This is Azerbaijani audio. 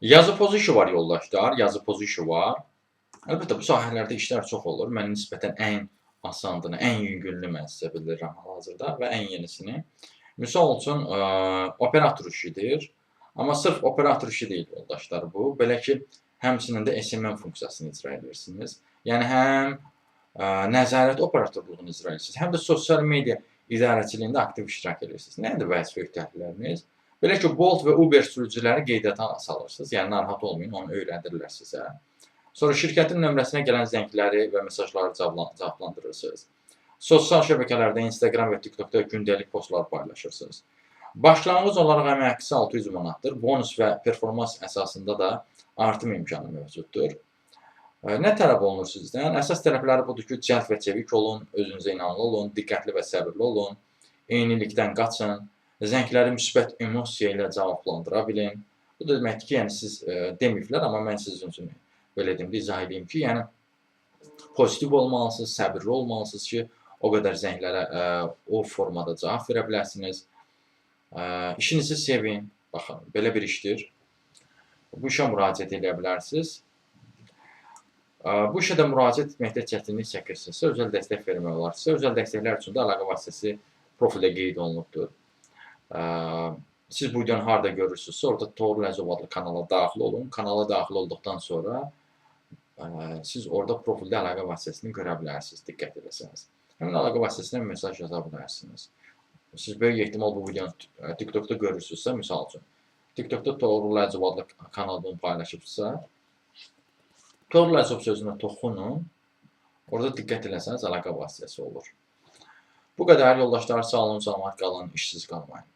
Yazı pozu işi var yoldaşlar, yazı pozu işi var. Əlbəttə, bu sahələrdə işlər çox olur. Mən nisbətən ən asanını, ən yüngülünü mən sizə bildirirəm hal-hazırda və ən yenisini. Misal üçün, operator işidir. Amma sırf operator işi deyil yoldaşlar bu. Belə ki, həmçinin də SMM funksiyasını icra edirsiniz. Yəni, həm nəzarət operatorluğunu icra edirsiniz, həm də sosial media idarəçiliyində aktiv iştirak edirsiniz. Nədir vəzifə öhdəlikləriniz? Belə ki, Bolt və Uber sürücüləri qeydiyyata salırsınız. Yəni, narahat olmayın, onu öyrədirlər sizə. Sonra şirkətin nömrəsinə gələn zəngləri və mesajları cavablandırırsınız. Sosial şəbəkələrdə, Instagram və TikTokda gündəlik postlar paylaşırsınız. Başlanğıc olaraq əmək haqqısı 600 manatdır. Bonus və performans əsasında da artım imkanı mövcuddur. Nə tələb olunur sizdən? Əsas tələbləri budur ki, cəld və çevik olun, özünüzə inanlı olun, diqqətli və səbirli olun, eynilikdən qaçın, zəngləri müsbət emosiya ilə cavablandıra bilin. Bu da deməkdir ki, yəni siz deməyiblər, amma mən sizin üçün belə deyim, izah edeyim ki, yəni pozitiv olmalısınız, səbirli olmalısınız ki, o qədər zənglərə o formada cavab verə biləsiniz. İşinizi sevin, baxın, belə bir işdir. Bu işə müraciət edə bilərsiniz. Bu işə də müraciət etməkdə çətinlik çəkirsinizsə, özəl dəstək vermək olarsa, özəl dəstəklər üçün də əlaqə vasitəsi profildə qeyd olunubdur. Siz bu videonu harada görürsünüzsə, orada Toğrul Əzov adlı kanala daxil olun. Kanala daxil olduqdan sonra siz orada profildə əlaqə vasitəsini görə bilərsiniz, diqqət edəsəniz. Həmin əlaqə vasitəsindən mesaj yaza bilərsiniz. Siz böyük ehtimal bu videonu TikTokda görürsünüzsə, misal üçün, TikTokda Toğrul Əzov adlı kanal bunu paylaşıbsa, Toğrul Əzov sözünə toxunun, orada diqqət eləsəniz əlaqə vasitəsi olur. Bu qədər yoldaşlar, sağ olun, salamat qalın, işsiz qalmayın.